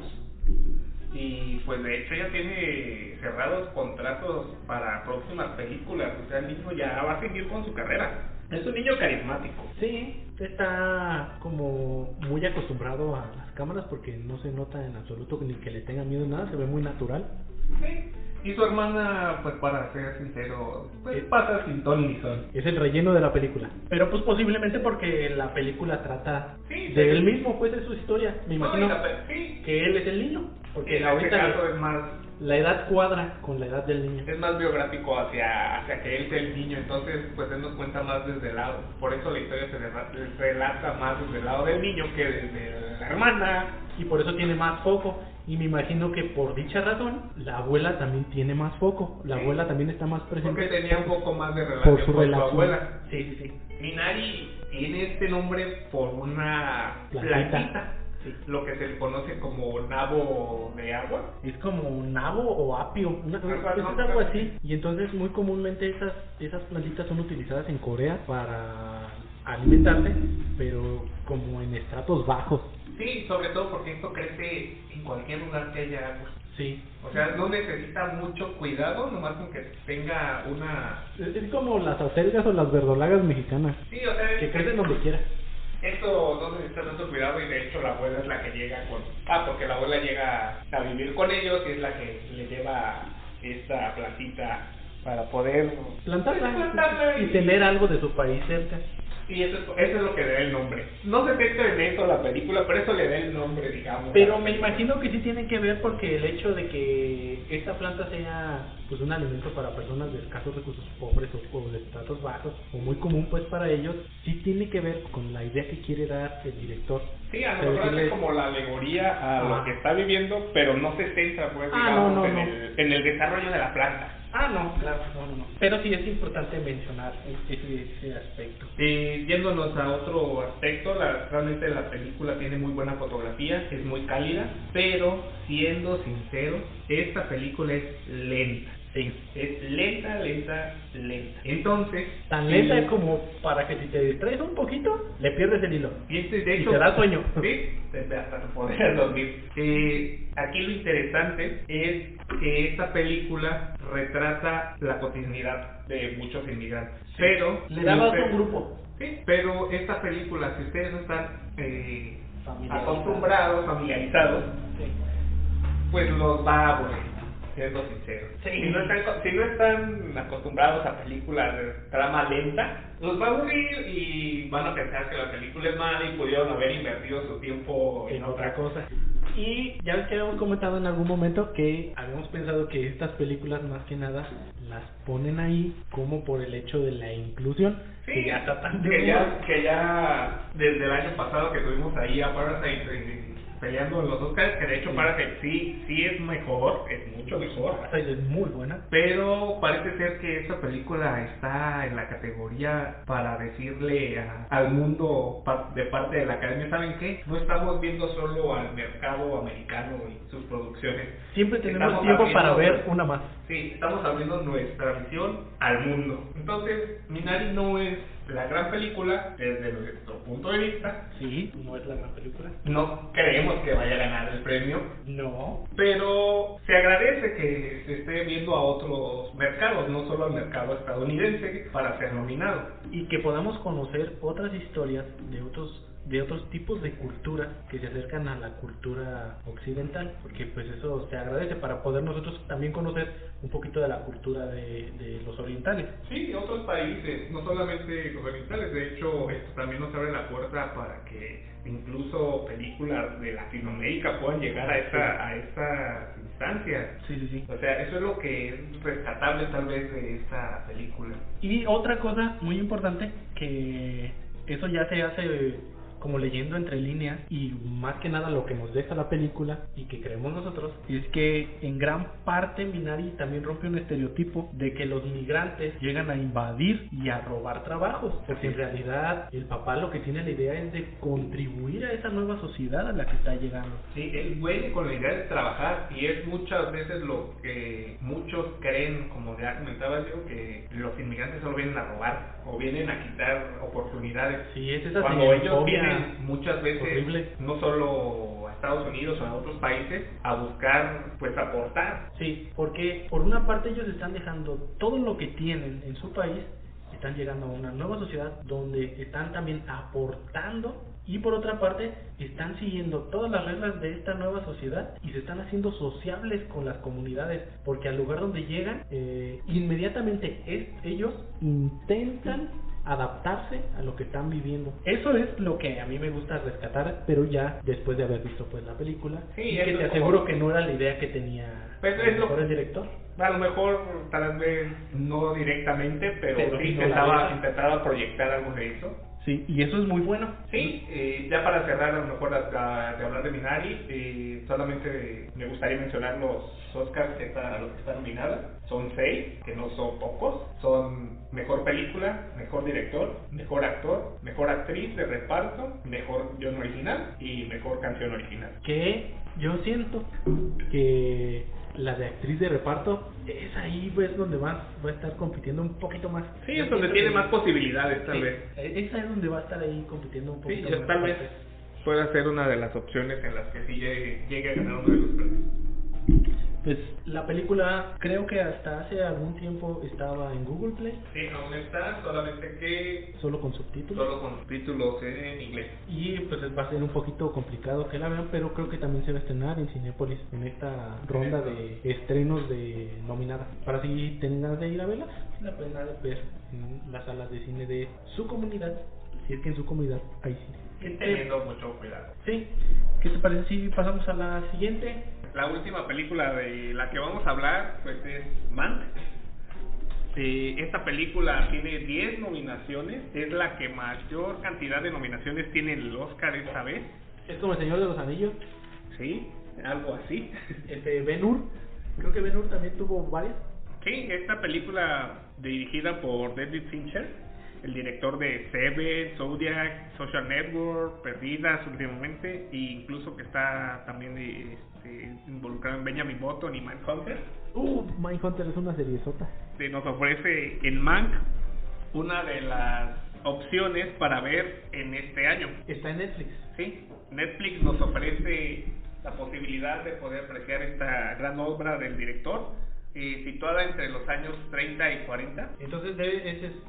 y pues de hecho ya tiene cerrados contratos para próximas películas. O sea, el niño ya va a seguir con su carrera. Es un niño carismático. Sí, está como muy acostumbrado a las cámaras porque no se nota en absoluto ni que le tenga miedo nada, se ve muy natural. Sí. Y su hermana, pues para ser sincero, pues pasa sin ton ni son. Es el relleno de la película. Pero pues posiblemente porque la película trata de él mismo, pues es su historia. Me imagino que él es el niño. Porque ahorita es más, la edad cuadra con la edad del niño. Es más biográfico hacia que él sea el niño, entonces pues él nos cuenta más desde el lado. Por eso la historia se relata más desde el lado del niño que desde la hermana. Y por eso tiene más foco. Y me imagino que por dicha razón, la abuela también tiene más foco. La abuela también está más presente. Porque tenía un poco más de relación con su abuela. Sí. Minari tiene este nombre por una plantita, sí, lo que se le conoce como nabo de agua. es como nabo o apio, es algo así. Y entonces muy comúnmente esas plantitas son utilizadas en Corea para alimentarse, pero como en estratos bajos. Sí, sobre todo porque esto crece en cualquier lugar que haya agua. Sí. O sea, no necesita mucho cuidado, nomás con que tenga una... Es como las acelgas o las verdolagas mexicanas, Sí, o sea, que crecen donde quiera. esto no necesita tanto cuidado y de hecho la abuela es la que llega con... porque la abuela llega a vivir con ellos y es la que le lleva esta plantita para poder plantarla y tener algo de su país cerca. Sí, eso es lo que le da el nombre. No se centra en eso la película, pero eso le da el nombre, digamos. Pero me imagino que sí tiene que ver porque el hecho de que esta planta sea pues un alimento para personas de escasos recursos, pobres o de estratos bajos, o muy común pues para ellos, sí tiene que ver con la idea que quiere dar el director. Sí, a lo mejor es como la alegoría a lo que está viviendo, pero no se centra pues digamos en el desarrollo de la planta. No, claro, no. Pero sí es importante mencionar ese aspecto. Yéndonos a otro aspecto, realmente la película tiene muy buena fotografía, es muy cálida, pero siendo sincero, esta película es lenta. Sí. Es lenta. Entonces... Tan lenta como para que si te distraes un poquito, le pierdes el hilo. Y de hecho, te da sueño. Sí, hasta te podrías dormir. Aquí lo interesante es que esta película retrata la cotidianidad de muchos inmigrantes. Sí. Pero... le daba otro grupo. Sí, pero esta película, si ustedes no están acostumbrados, familiarizados, sí, pues los va a aburrir. Siendo sincero. Sí. Si no están acostumbrados a películas de trama lenta, los va a aburrir y van a pensar que la película es mala y pudieron haber invertido su tiempo en otra cosa. Y ya ves que habíamos comentado en algún momento que habíamos pensado que estas películas más que nada las ponen ahí como por el hecho de la inclusión. Sí, que ya está tan que ya desde el año pasado que tuvimos ahí a Parasite peleando en los Oscars, que de hecho Parasite sí es mejor, es mucho mejor. Parasite es muy buena. Pero parece ser que esta película está en la categoría para decirle al mundo de parte de la academia, ¿saben qué? No estamos viendo solo al mercado americano y sus producciones. Siempre tenemos tiempo para ver una más. Sí, estamos abriendo nuestra visión al mundo. Entonces, Minari no es la gran película desde nuestro punto de vista. Sí, no es la gran película. No creemos que vaya a ganar el premio. No. Pero se agradece que se esté viendo a otros mercados, no solo al mercado estadounidense, para ser nominado. Y que podamos conocer otras historias de otros tipos de cultura que se acercan a la cultura occidental, porque pues eso se agradece para poder nosotros también conocer un poquito de la cultura de los orientales. Sí, otros países, no solamente los orientales, de hecho esto también nos abre la puerta para que incluso películas de Latinoamérica puedan llegar a estas instancias. Sí. O sea, eso es lo que es rescatable tal vez de esta película. Y otra cosa muy importante, que eso ya se hace como leyendo entre líneas, y más que nada lo que nos deja la película y que creemos nosotros, es que en gran parte Minari también rompe un estereotipo de que los migrantes llegan a invadir y a robar trabajos, porque en realidad el papá lo que tiene la idea es de contribuir a esa nueva sociedad a la que está llegando. Sí, él viene con la idea de trabajar y es muchas veces lo que muchos creen, como ya comentaba yo, que los inmigrantes solo vienen a robar o vienen a quitar oportunidades. Sí, es esa cuando ellos vienen muchas veces horrible, no solo a Estados Unidos o a otros países a buscar pues aportar. Sí, porque por una parte ellos están dejando todo lo que tienen en su país, están llegando a una nueva sociedad donde están también aportando, y por otra parte están siguiendo todas las reglas de esta nueva sociedad y se están haciendo sociables con las comunidades, porque al lugar donde llegan inmediatamente ellos intentan adaptarse a lo que están viviendo. Eso es lo que a mí me gusta rescatar, pero ya después de haber visto pues la película, sí, y que te aseguro que no era la idea que tenía el director. A lo mejor tal vez no directamente, pero sí intentaba proyectar algo de eso. Sí, y eso es muy bueno. Sí, ya para cerrar, a lo mejor de hablar de Minari, solamente me gustaría mencionar los Oscars a los que está nominada. Son 6, que no son pocos. Son mejor película, mejor director, mejor actor, mejor actriz de reparto, mejor guion original y mejor canción original. Que yo siento que la de actriz de reparto es ahí pues donde va a estar compitiendo un poquito más. Sí, es donde tiene más posibilidades tal vez. Esa es donde va a estar ahí compitiendo un poquito Sí, más. tal vez pueda ser una de las opciones en las que sí llegue a ganar uno de los premios. Pues la película creo que hasta hace algún tiempo estaba en Google Play. Sí, aún está, solamente que solo con subtítulos. Solo con subtítulos en inglés. Y pues va a ser un poquito complicado que la vean, pero creo que también se va a estrenar en Cinépolis en esta ronda de estrenos de nominada. Para si tienen ganas de ir a verla, la pueden ver en las salas de cine de su comunidad, si es que en su comunidad hay cine. Teniendo mucho cuidado. Sí. ¿Qué te parece si pasamos a la siguiente? La última película de la que vamos a hablar pues es Mank. Esta película tiene 10 nominaciones, es la que mayor cantidad de nominaciones tiene el Oscar esta vez. Es como El Señor de los Anillos. Sí, algo así. Ben-Hur, creo que Ben-Hur también tuvo varias. Sí, esta película dirigida por David Fincher, el director de Seven, Zodiac, Social Network, Perdidas últimamente, e incluso que está también involucrado en Benjamin Button y Mindhunter. Mindhunter es una seriesota. Se nos ofrece en Mank una de las opciones para ver en este año. Está en Netflix. Sí, Netflix nos ofrece la posibilidad de poder apreciar esta gran obra del director, situada entre los años 30 y 40. Entonces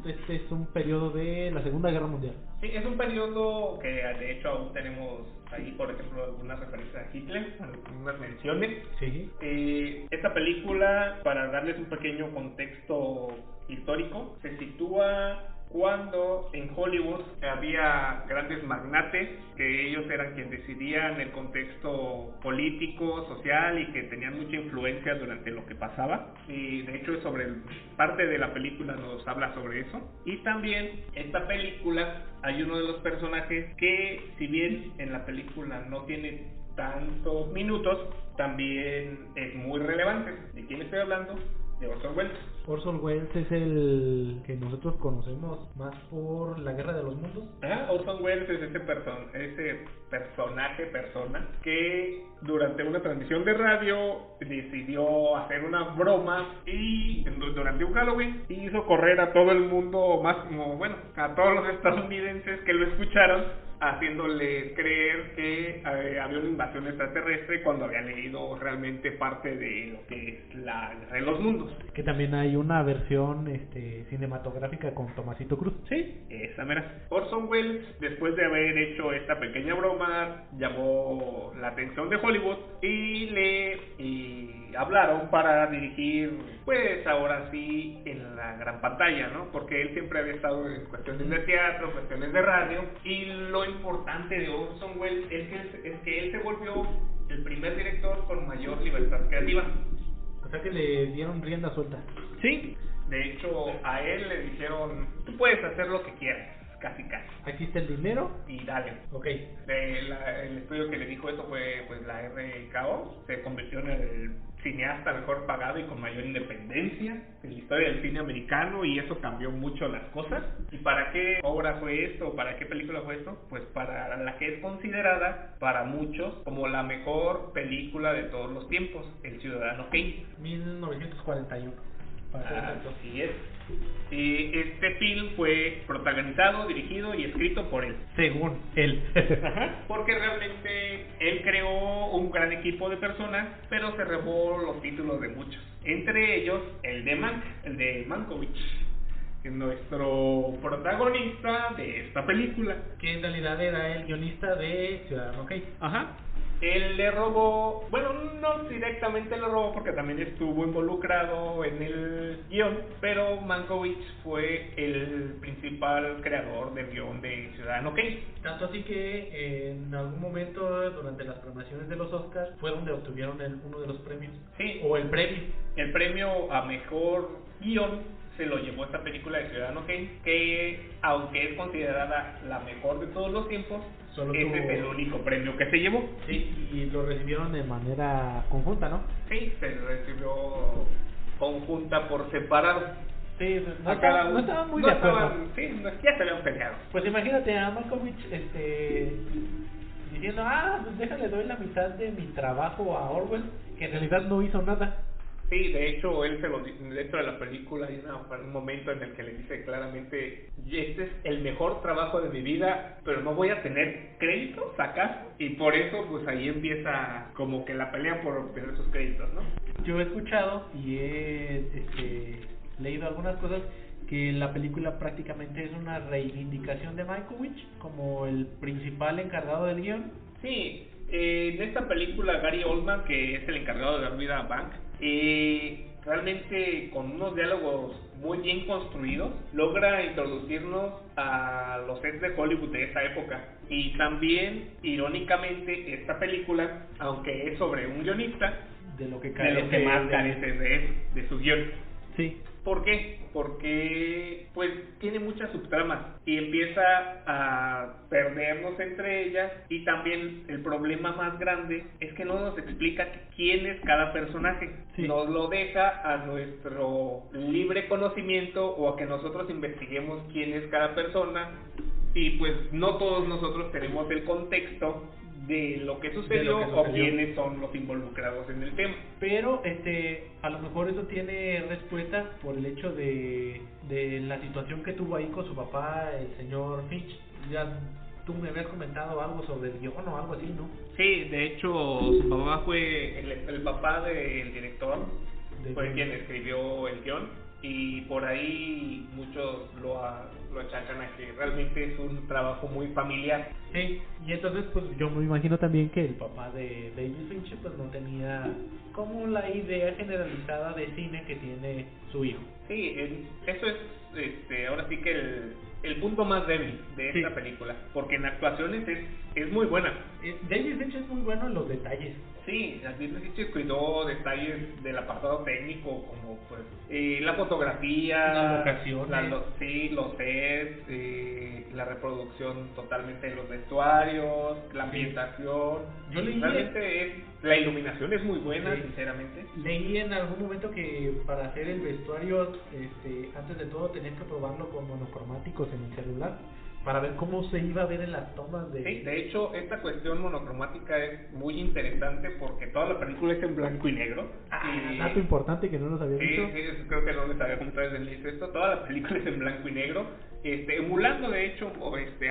este es un periodo de la Segunda Guerra Mundial. Sí, es un periodo que de hecho aún tenemos ahí, por ejemplo, algunas referencias a Hitler, algunas menciones. Sí. Esta película, para darles un pequeño contexto histórico, se sitúa cuando en Hollywood había grandes magnates, que ellos eran quienes decidían el contexto político, social y que tenían mucha influencia durante lo que pasaba. Y de hecho parte de la película nos habla sobre eso. Y también esta película hay uno de los personajes que, si bien en la película no tiene tantos minutos, también es muy relevante. ¿De quién estoy hablando? De Orson Welles. Orson Welles es el que nosotros conocemos más por La Guerra de los Mundos. Orson Welles es ese persona que durante una transmisión de radio decidió hacer una broma y durante un Halloween hizo correr a todo el mundo, a todos los estadounidenses que lo escucharon, haciéndoles creer que había una invasión extraterrestre cuando había leído realmente parte de lo que es la Guerra de los Mundos. Que también hay una versión cinematográfica con Tomasito Cruz. Sí, esa mera. Orson Welles, después de haber hecho esta pequeña broma, llamó la atención de Hollywood y le hablaron para dirigir, pues ahora sí, en la gran pantalla, ¿no? Porque él siempre había estado en cuestiones de teatro, cuestiones de radio, y lo importante de Orson Welles es que él se volvió el primer director con mayor libertad creativa. O sea que le dieron rienda suelta. Sí, de hecho a él le dijeron, tú puedes hacer lo que quieras, casi. Aquí está el dinero y dale. Ok. El estudio que le dijo esto fue pues la RKO, se convirtió en el cineasta mejor pagado y con mayor independencia en la historia del cine americano, y eso cambió mucho las cosas. ¿Y para qué obra fue esto? ¿Para qué película fue esto? Pues para la que es considerada para muchos como la mejor película de todos los tiempos, El Ciudadano Kane. 1941. Así es. Este film fue protagonizado, dirigido y escrito por él. Según él. Porque realmente él creó un gran equipo de personas, pero se robó los títulos de muchos. Entre ellos, el de Mank, el de Malkovich, nuestro protagonista de esta película. Que en realidad era el guionista de Ciudadano Kane. Él le robó, no directamente le robó porque también estuvo involucrado en el guión, pero Malkovich fue el principal creador del guión de Ciudadano Kane. Tanto así que en algún momento durante las premiaciones de los Oscars fue donde obtuvieron uno de los premios. Sí. O el premio. El premio a mejor guión se lo llevó esta película de Ciudadano Kane, que aunque es considerada la mejor de todos los tiempos, ese es el único premio que se llevó. Sí, y lo recibieron de manera conjunta, ¿no? Sí, se recibió conjunta por separado. Sí, no estaban muy de acuerdo. Sí, ya se habían peleado. Pues imagínate a Malkovich diciendo, pues déjale, doy la mitad de mi trabajo a Orwell, que en realidad no hizo nada. Sí, de hecho, dentro de la película hay un momento en el que le dice claramente, este es el mejor trabajo de mi vida, pero no voy a tener créditos acá, y por eso pues ahí empieza como que la pelea por obtener sus créditos, ¿no? Yo he escuchado y he leído algunas cosas que la película prácticamente es una reivindicación de Malkovich como el principal encargado del guión. Sí, en esta película Gary Oldman, que es el encargado de dar vida a Bank, realmente con unos diálogos muy bien construidos, logra introducirnos a los sets de Hollywood de esa época. Y también, irónicamente, esta película, aunque es sobre un guionista, de lo que más carece de su guión. Sí. ¿Por qué? Porque pues tiene muchas subtramas y empieza a perdernos entre ellas, y también el problema más grande es que no nos explica quién es cada personaje. Sí. Nos lo deja a nuestro libre conocimiento o a que nosotros investiguemos quién es cada persona, y pues no todos nosotros tenemos el contexto de lo que sucedió o quiénes son los involucrados en el tema. Pero a lo mejor eso tiene respuesta por el hecho de la situación que tuvo ahí con su papá, el señor Finch. Ya tú me habías comentado algo sobre el guión o algo así, ¿no? Sí, de hecho su papá fue el papá del director, fue quien escribió el guión, y por ahí muchos lo achacan a que realmente es un trabajo muy familiar. Sí, y entonces pues yo me imagino también que el papá de David Fincher pues no tenía como la idea generalizada de cine que tiene su hijo. Sí, eso es ahora sí que el punto más débil de esta película, porque en actuaciones es muy buena. David Fincher es muy bueno en los detalles. Sí, David Fincher cuidó detalles del apartado técnico, como pues la fotografía, las locaciones, los sets, la reproducción totalmente de los vestuarios, la ambientación. Yo leí realmente la iluminación es muy buena, sinceramente. Leí en algún momento que para hacer el vestuario, antes de todo tenían que probarlo con monocromáticos en el celular para ver cómo se iba a ver en las tomas de... Sí, de hecho, esta cuestión monocromática es muy interesante porque toda la película es en blanco y negro. Dato importante que no nos había dicho. Sí, creo que no les había comentado desde el inicio esto. Toda la película es en blanco y negro, emulando de hecho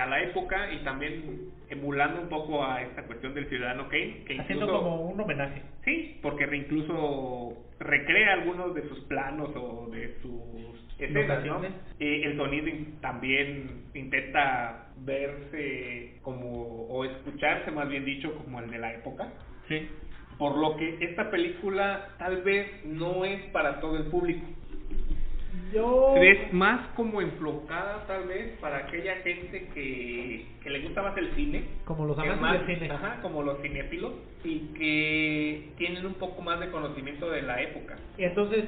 a la época, y también emulando un poco a esta cuestión del Ciudadano Kane, que haciendo como un homenaje. Sí, porque incluso recrea algunos de sus planos o de sus escenas, ¿no? El sonido también intenta verse como, o escucharse más bien dicho, como el de la época. Sí. Por lo que esta película tal vez no es para todo el público. Es más como enfocada tal vez para aquella gente que le gusta más el cine, como los amantes del cine, como los cinéfilos, y que tienen un poco más de conocimiento de la época. Entonces,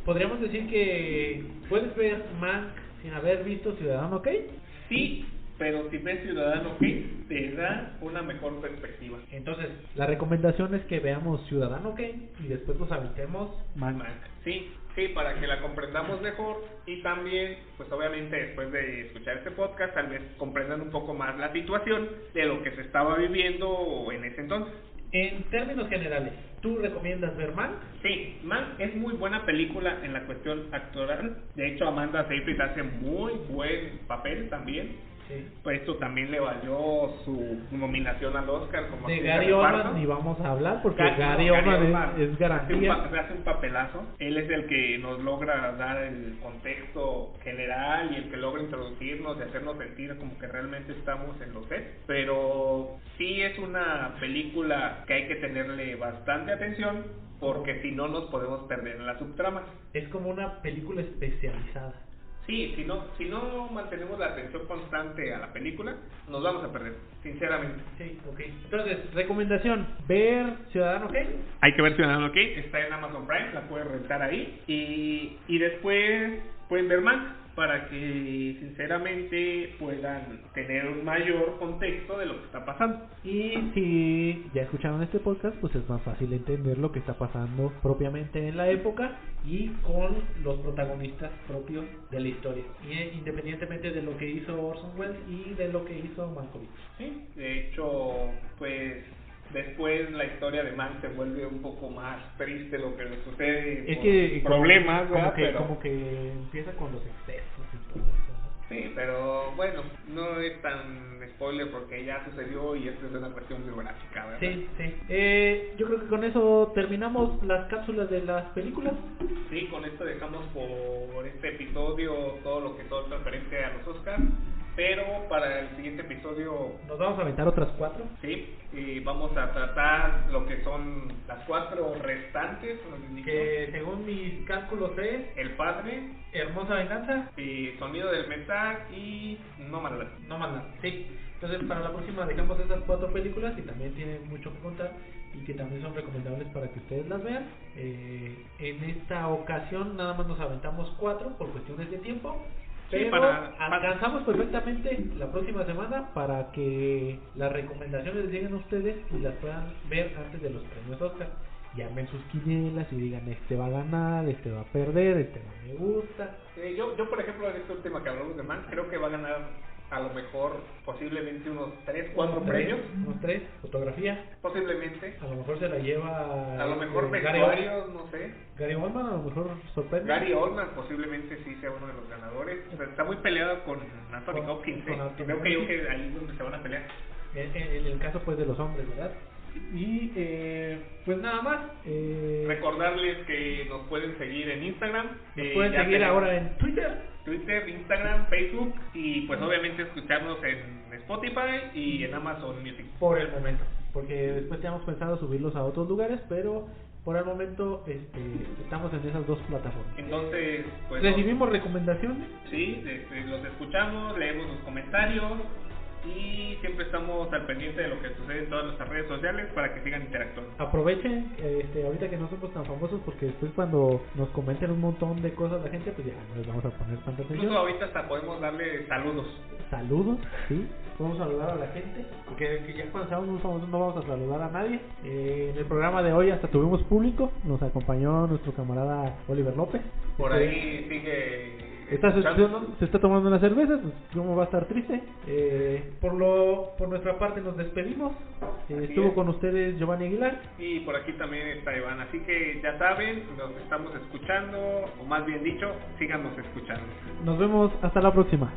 podríamos decir que puedes ver Mank sin haber visto Ciudadano Kane. Sí, pero si ves Ciudadano Kane te da una mejor perspectiva. Entonces, la recomendación es que veamos Ciudadano Kane y después nos aventemos Mank. Sí, para que la comprendamos mejor, y también, pues obviamente después de escuchar este podcast, tal vez comprendan un poco más la situación de lo que se estaba viviendo en ese entonces. En términos generales, ¿tú recomiendas ver Mank? Sí, Mank es muy buena película en la cuestión actoral. De hecho, Amanda Seyfried hace muy buen papel también. Sí. Pues esto también le valió su nominación al Oscar como de Gary Oldman ni vamos a hablar porque Gary Oldman es garantía. Hace un papelazo. Él es el que nos logra dar el contexto general y el que logra introducirnos y hacernos sentir como que realmente estamos en los sets. Pero sí es una película que hay que tenerle bastante atención, porque si no nos podemos perder en las subtramas. Es como una película especializada. Sí, si no mantenemos la atención constante a la película, nos vamos a perder, sinceramente. Sí, ok. Entonces, recomendación, ver Ciudadano Kane. Hay que ver Ciudadano Kane, está en Amazon Prime, la puedes rentar ahí. Y después, pueden ver más, para que sinceramente puedan tener un mayor contexto de lo que está pasando. Y si ya escucharon este podcast, pues es más fácil entender lo que está pasando propiamente en la época y con los protagonistas propios de la historia, y independientemente de lo que hizo Orson Welles y de lo que hizo Malkovich. Sí, de hecho, pues después la historia de Mank se vuelve un poco más triste lo que le sucede, Es que problemas, como que empieza con los excesos y todo eso, ¿no? Sí, pero bueno, no es tan spoiler porque ya sucedió y esto es una cuestión biográfica, ¿verdad? Sí, sí. Yo creo que con eso terminamos las cápsulas de las películas. Sí, con esto dejamos por este episodio todo lo que todo referente a los Oscars. Pero para el siguiente episodio nos vamos a aventar otras 4. Sí, y vamos a tratar lo que son las 4 restantes, que según mis cálculos es El Padre, Hermosa Venganza, y Sonido del Metal y Nomadland. Sí. Entonces para la próxima dejamos esas 4 películas, que también tienen mucho que contar y que también son recomendables para que ustedes las vean. En esta ocasión nada más nos aventamos 4 por cuestiones de tiempo. Pero alcanzamos perfectamente la próxima semana para que las recomendaciones lleguen a ustedes y las puedan ver antes de los premios Oscar. Llamen sus quinielas y digan: este va a ganar, este va a perder, este no me gusta. Yo por ejemplo, en este último que hablamos de Mank, creo que va a ganar a lo mejor posiblemente unos 3, 4 premios. Unos 3, fotografía. Posiblemente. A lo mejor se la lleva. A lo mejor vestuarios, no sé. Gary Oldman a lo mejor sorprende. Gary Oldman posiblemente sí sea uno de los ganadores. O sea, está muy peleado con Anthony Hopkins. Creo que ahí es donde se van a pelear. En el caso pues de los hombres, ¿verdad? Y pues nada más. Recordarles que nos pueden seguir en Instagram. Nos pueden seguir ahora en Twitter, Instagram, Facebook y pues obviamente escucharnos en Spotify y en Amazon Music. Por el momento, porque después teníamos pensado subirlos a otros lugares, pero por el momento estamos en esas 2 plataformas. Entonces, pues recibimos recomendaciones. Sí, los escuchamos, leemos sus comentarios y siempre estamos al pendiente de lo que sucede en todas nuestras redes sociales para que sigan interactuando. Aprovechen ahorita que no somos tan famosos, porque después cuando nos comenten un montón de cosas la gente, pues ya no les vamos a poner tanta atención. Incluso ahorita hasta podemos darle saludos. Saludos, sí. Podemos saludar a la gente, porque ya cuando seamos muy famosos no vamos a saludar a nadie. En el programa de hoy hasta tuvimos público, nos acompañó nuestro camarada Oliver López. Por ahí sigue... se está tomando una cerveza, pues cómo va a estar triste. Por nuestra parte nos despedimos. Estuvo con ustedes Giovanni Aguilar. Y por aquí también está Iván. Así que ya saben, nos estamos escuchando, o más bien dicho, síganos escuchando. Nos vemos hasta la próxima.